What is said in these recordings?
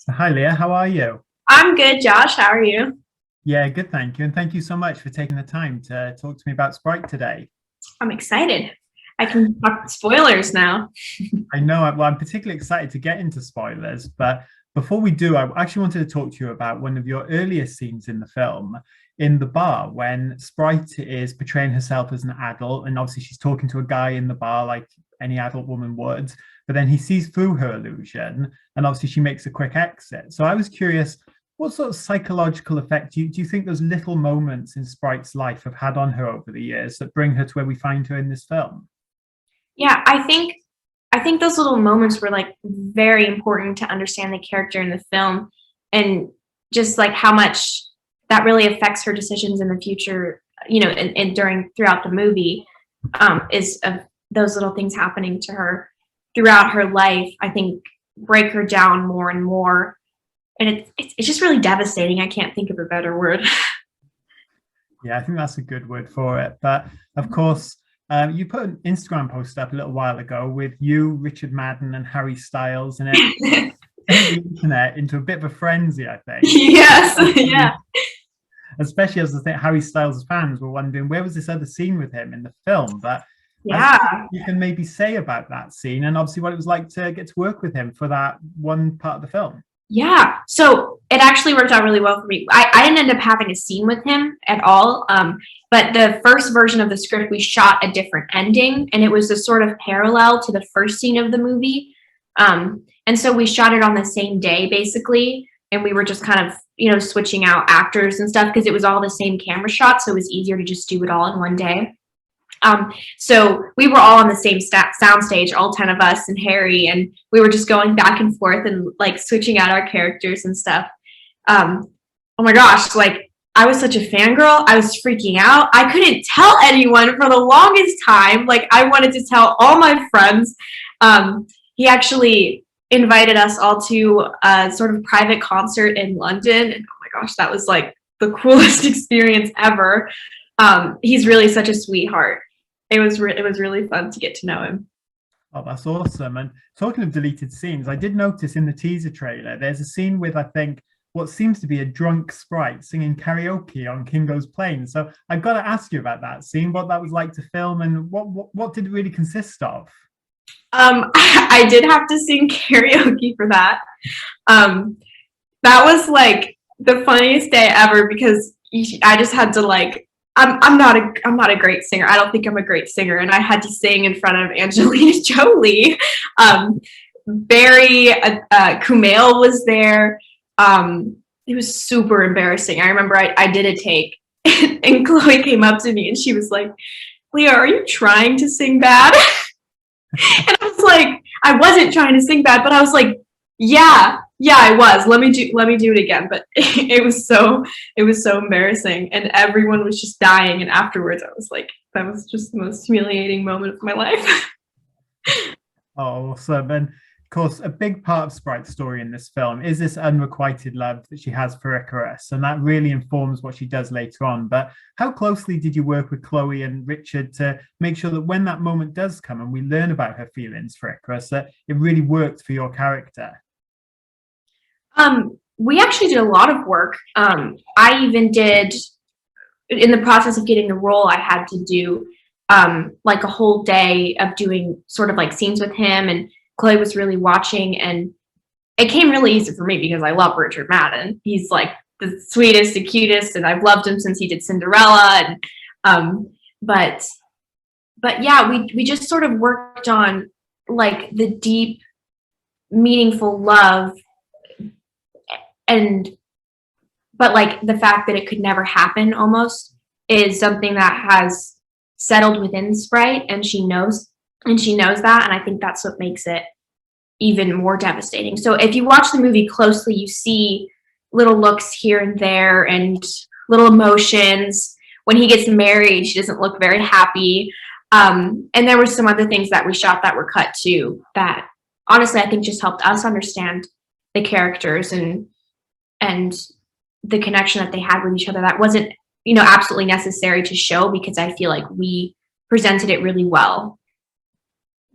Hi Leah, how are you? I'm good, Josh. How are you? Yeah, good, thank you. And thank you so much for taking the time to talk to me about Sprite today. I'm excited. I can talk spoilers now. I know I'm particularly excited to get into spoilers, but before we do, I actually wanted to talk to you about one of your earliest scenes in the film in the bar when Sprite is portraying herself as an adult. And obviously, she's talking to a guy in the bar like any adult woman would. But then he sees through her illusion, and obviously, she makes a quick exit. So I was curious, what sort of psychological effect do you think those little moments in Sprite's life have had on her over the years that bring her to where we find her in this film? Yeah, I think those little moments were like very important to understand the character in the film and just like how much that really affects her decisions in the future, and during throughout the movie, is of those little things happening to her throughout her life, I think break her down more and more. And it's just really devastating. I can't think of a better word. Yeah, I think that's a good word for it. But of course, you put an Instagram post up a little while ago with you, Richard Madden, and Harry Styles, and it sent the internet into a bit of a frenzy, I think. Yes, yeah. Especially as I think Harry Styles' fans were wondering where was this other scene with him in the film. But I was Yeah. you can maybe say about that scene and obviously what it was like to get to work with him for that one part of the film. Yeah. So it actually worked out really well for me. I didn't end up having a scene with him at all. But the first version of the script, we shot a different ending, and it was a sort of parallel to the first scene of the movie. And so we shot it on the same day, basically. And we were just kind of, switching out actors and stuff because it was all the same camera shot. So it was easier to just do it all in one day. So we were all on the same sound stage, all 10 of us and Harry, and we were just going back and forth and like switching out our characters and stuff. Oh my gosh, like I was such a fangirl. I was freaking out. I couldn't tell anyone for the longest time. Like I wanted to tell all my friends. He actually invited us all to a sort of private concert in London. And oh my gosh, that was like the coolest experience ever. He's really such a sweetheart. It was really fun to get to know him. Oh, that's awesome. And talking of deleted scenes, I did notice in the teaser trailer, there's a scene with, I think, what seems to be a drunk Sprite singing karaoke on Kingo's plane. So I've got to ask you about that scene, what that was like to film and what did it really consist of? I did have to sing karaoke for that. Um, that was like the funniest day ever because I just had to like I'm not a great singer. I don't think I'm a great singer, and I had to sing in front of Angelina Jolie. Um, Barry Kumail was there. It was super embarrassing. I remember I did a take, and Chloe came up to me and she was like, "Leah, are you trying to sing bad?" And I was like, I wasn't trying to sing bad, but I was like, yeah, I was. Let me do it again. But it was so embarrassing, and everyone was just dying. And afterwards, I was like, that was just the most humiliating moment of my life. Oh, awesome. And of course, a big part of Sprite's story in this film is this unrequited love that she has for Ikaris. And that really informs what she does later on. But how closely did you work with Chloe and Richard to make sure that when that moment does come and we learn about her feelings for Ikaris, that it really worked for your character? We actually did a lot of work. I even did in the process of getting the role. I had to do like a whole day of doing sort of like scenes with him, and Chloe was really watching, and it came really easy for me because I love Richard Madden. He's like the sweetest, the cutest, and I've loved him since he did Cinderella. And um, but but yeah, we just sort of worked on like the deep, meaningful love, and but like the fact that it could never happen almost is something that has settled within Sprite, and she knows that, and I think that's what makes it even more devastating. So if you watch the movie closely, you see little looks here and there and little emotions. When he gets married, she doesn't look very happy. And there were some other things that we shot that were cut too that honestly I think just helped us understand the characters and the connection that they had with each other that wasn't, absolutely necessary to show because I feel like we presented it really well.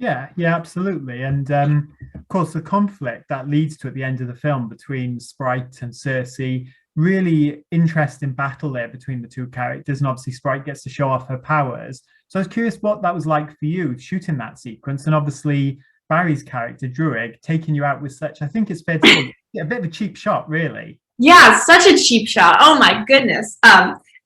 Yeah, absolutely. And of course, the conflict that leads to at the end of the film between Sprite and Cersei, really interesting battle there between the two characters. And obviously, Sprite gets to show off her powers. So I was curious what that was like for you shooting that sequence. And obviously, Barry's character, Druig, taking you out with such, I think it's fair to say, a bit of a cheap shot, really. Yeah, such a cheap shot. Oh my goodness.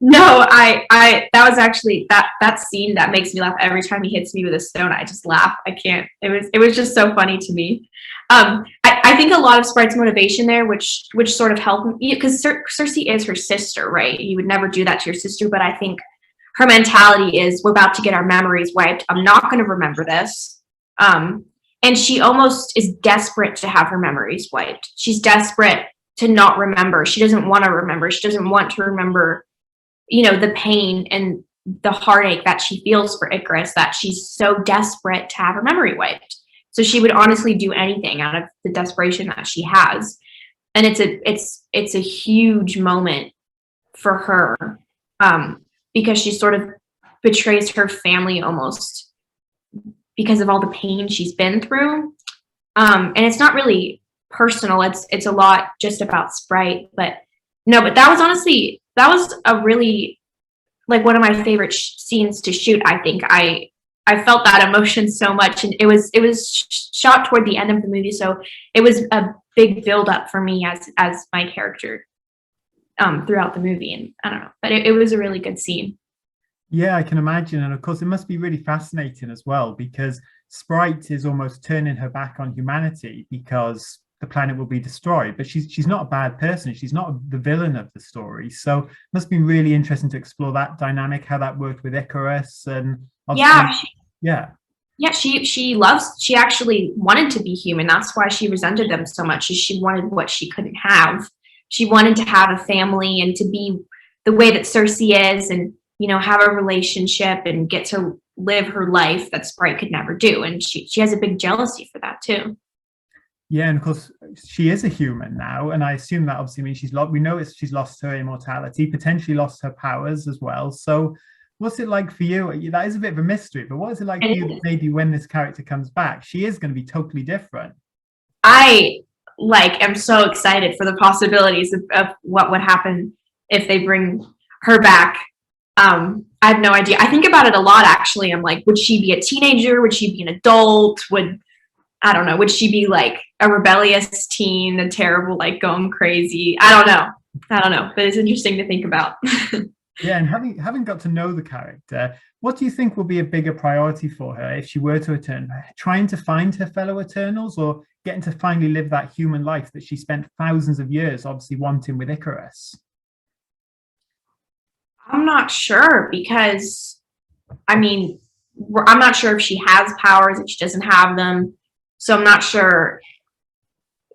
No, that was actually that scene that makes me laugh every time he hits me with a stone. I just laugh. I can't. It was just so funny to me. I think a lot of Sprite's motivation there, which sort of helped me, because Cersei is her sister, right? You would never do that to your sister, but I think her mentality is, we're about to get our memories wiped. I'm not going to remember this. And she almost is desperate to have her memories wiped. She's desperate to not remember. She doesn't want to remember. She doesn't want to remember, the pain and the heartache that she feels for Ikaris, that she's so desperate to have her memory wiped. So she would honestly do anything out of the desperation that she has. And it's a huge moment for her, because she sort of betrays her family almost because of all the pain she's been through. And it's not really personal. It's a lot just about Sprite. But that was a really, like, one of my favorite scenes to shoot. I think I felt that emotion so much, and it was shot toward the end of the movie, so it was a big build up for me as my character throughout the movie. And I don't know, but it was a really good scene. Yeah, I can imagine. And of course, it must be really fascinating as well, because Sprite is almost turning her back on humanity because the planet will be destroyed. But she's not a bad person. She's not the villain of the story. So it must be really interesting to explore that dynamic, how that worked with Ikaris. And she actually wanted to be human. That's why she resented them so much, is she wanted what she couldn't have. She wanted to have a family and to be the way that Cersei is, and have a relationship and get to live her life that Sprite could never do. And she has a big jealousy for that too. Yeah, and of course she is a human now, and I assume that obviously means she's lost her immortality, potentially lost her powers as well. So what's it like for you? That is a bit of a mystery, but what is it like for you that maybe when this character comes back, she is going to be totally different? I am so excited for the possibilities of what would happen if they bring her back. I have no idea. I think about it a lot, actually. I'm like, would she be a teenager? Would she be an adult? I don't know. Would she be like a rebellious teen, a terrible, like, going crazy? I don't know. But it's interesting to think about. Yeah, and having got to know the character, what do you think will be a bigger priority for her if she were to return? Trying to find her fellow Eternals, or getting to finally live that human life that she spent thousands of years obviously wanting with Ikaris? I'm not sure, because, I'm not sure if she has powers, if she doesn't have them. So I'm not sure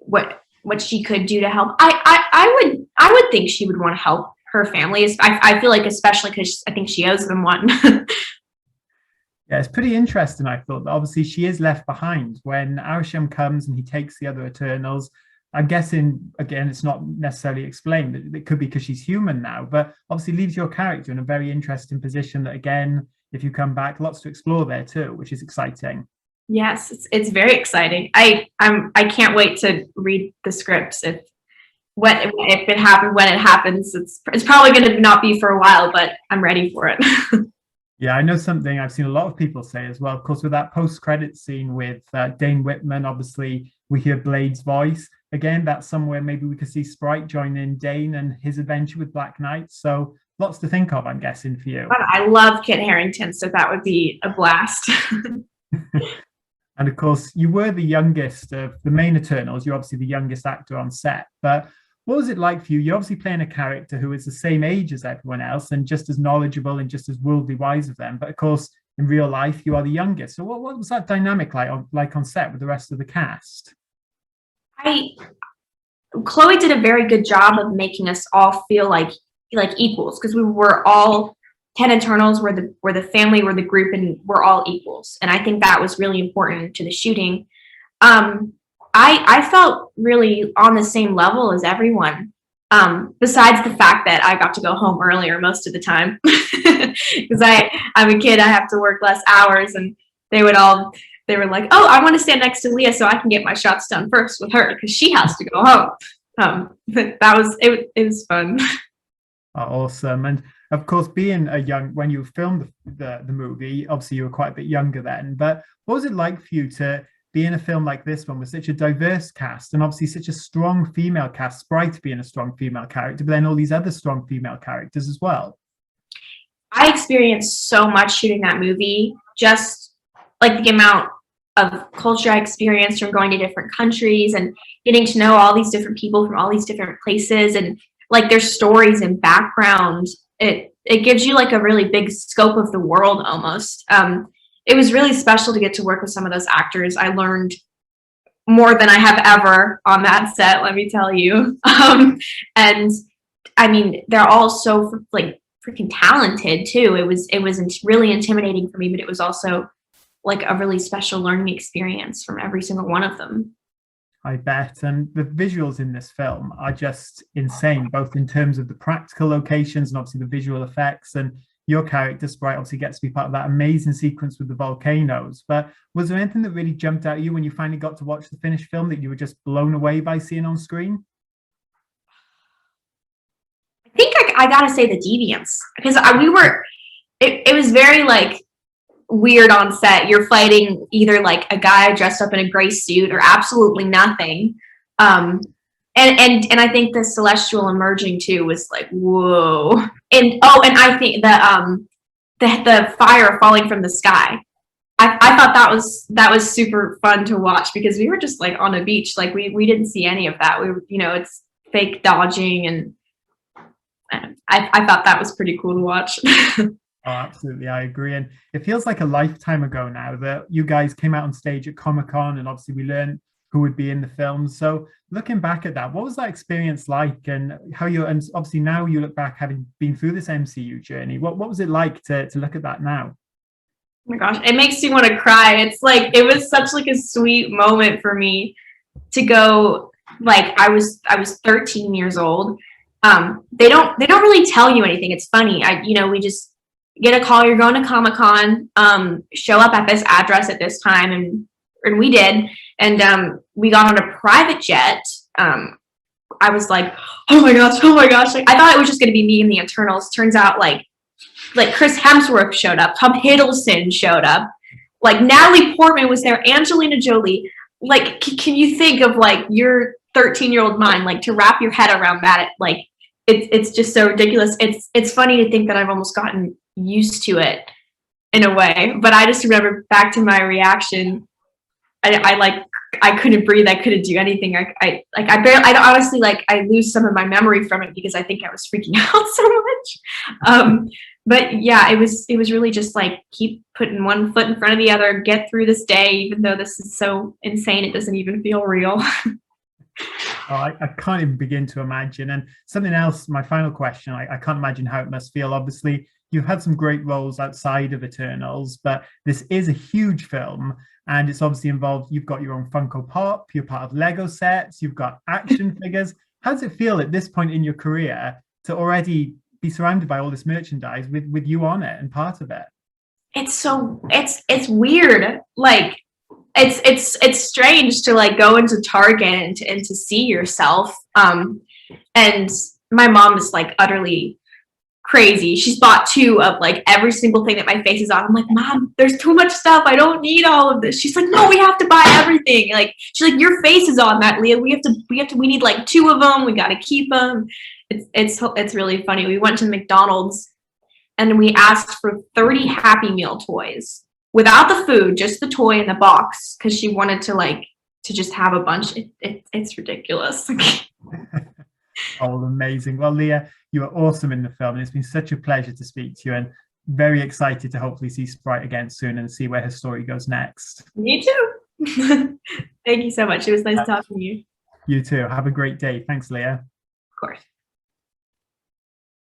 what she could do to help. I would think she would want to help her family. I feel like, especially because I think she owes them one. Yeah, it's pretty interesting. I thought that obviously she is left behind when Arisham comes and he takes the other Eternals. I'm guessing, again, it's not necessarily explained. It could be because she's human now, but obviously leaves your character in a very interesting position that, again, if you come back, lots to explore there too, which is exciting. Yes, it's very exciting. I can't wait to read the scripts. If it happens, when it happens, it's probably going to not be for a while, but I'm ready for it. Yeah, I know something I've seen a lot of people say as well. Of course, with that post-credit scene with Dane Whitman, obviously we hear Blade's voice. Again, that's somewhere maybe we could see Sprite join in Dane and his adventure with Black Knight. So lots to think of, I'm guessing, for you. I love Kit Harington, so that would be a blast. And of course, you were the youngest of the main Eternals. You're obviously the youngest actor on set. But what was it like for you? You're obviously playing a character who is the same age as everyone else and just as knowledgeable and just as worldly wise as them. But of course, in real life, you are the youngest. So what was that dynamic like on set with the rest of the cast? Chloe did a very good job of making us all feel like equals, because we were all 10 Eternals, we're the family, we're the group, and we're all equals. And I think that was really important to the shooting. I felt really on the same level as everyone, besides the fact that I got to go home earlier most of the time, because I'm a kid, I have to work less hours, and they would all they were like, oh, I want to stand next to Lia so I can get my shots done first with her because she has to go home. But that was it. It was fun. Oh, awesome. And of course, being a young, when you filmed the movie, obviously you were quite a bit younger then, but what was it like for you to be in a film like this one with such a diverse cast and obviously such a strong female cast, Sprite being a strong female character, but then all these other strong female characters as well? I experienced so much shooting that movie, just like the amount of culture I experienced from going to different countries and getting to know all these different people from all these different places and like their stories and background. It gives you like a really big scope of the world almost. It was really special to get to work with some of those actors. I learned more than I have ever on that set, let me tell you. And I mean, they're all so like freaking talented too. It was really intimidating for me, but it was also like a really special learning experience from every single one of them. I bet. And the visuals in this film are just insane, both in terms of the practical locations and obviously the visual effects. And your character, Sprite, obviously gets to be part of that amazing sequence with the volcanoes. But was there anything that really jumped out at you when you finally got to watch the finished film that you were just blown away by seeing on screen? I think I gotta say the deviants because it was very like weird on set. You're fighting either like a guy dressed up in a gray suit or absolutely nothing. And I think the celestial emerging too was like, whoa. And I think the fire falling from the sky. I thought that was super fun to watch because we were just like on a beach. Like we didn't see any of that. We were, it's fake dodging and I thought that was pretty cool to watch. Oh, absolutely. I agree. And it feels like a lifetime ago now that you guys came out on stage at Comic-Con and obviously we learned who would be in the film. So looking back at that, what was that experience like and and obviously now you look back having been through this MCU journey, what was it like to look at that now? Oh my gosh, it makes me want to cry. It's like, it was such like a sweet moment for me to go, like I was 13 years old. They don't really tell you anything. It's funny. We just get a call, you're going to Comic-Con, show up at this address at this time, and we did. And we got on a private jet. I was like, oh my gosh. Like, I thought it was just gonna be me and the Eternals. Turns out like Chris Hemsworth showed up, Tom Hiddleston showed up, like Natalie Portman was there, Angelina Jolie. Like, can you think of like your 13-year-old mind, like to wrap your head around that? Like, it's just so ridiculous. It's funny to think that I've almost gotten used to it in a way, but I just remember back to my reaction. I couldn't breathe. I couldn't do anything. I honestly, like, I lose some of my memory from it because I think I was freaking out so much. But yeah, it was really just like keep putting one foot in front of the other, get through this day, even though this is so insane, it doesn't even feel real. Oh, I can't even begin to imagine. And something else, my final question, I can't imagine how it must feel. Obviously, you've had some great roles outside of Eternals, but this is a huge film and it's obviously involved, you've got your own Funko Pop, you're part of Lego sets, you've got action figures. How does it feel at this point in your career to already be surrounded by all this merchandise with you on it and part of it? It's weird. Like, it's strange to like go into Target and to see yourself. And my mom is like utterly crazy. She's bought 2 of like every single thing that my face is on. I'm like, Mom, there's too much stuff. I don't need all of this. She's like, no, we have to buy everything. Like, she's like, your face is on that, Lia. We need like 2 of them. We got to keep them. It's really funny. We went to McDonald's and we asked for 30 Happy Meal toys without the food, just the toy in the box, because she wanted to just have a bunch. It's ridiculous. Oh, amazing. Well, Lia, you are awesome in the film, and it's been such a pleasure to speak to you, and very excited to hopefully see Sprite again soon and see where her story goes next. Me too. Thank you so much. It was nice talking to you. You too. Have a great day. Thanks, Lia. Of course.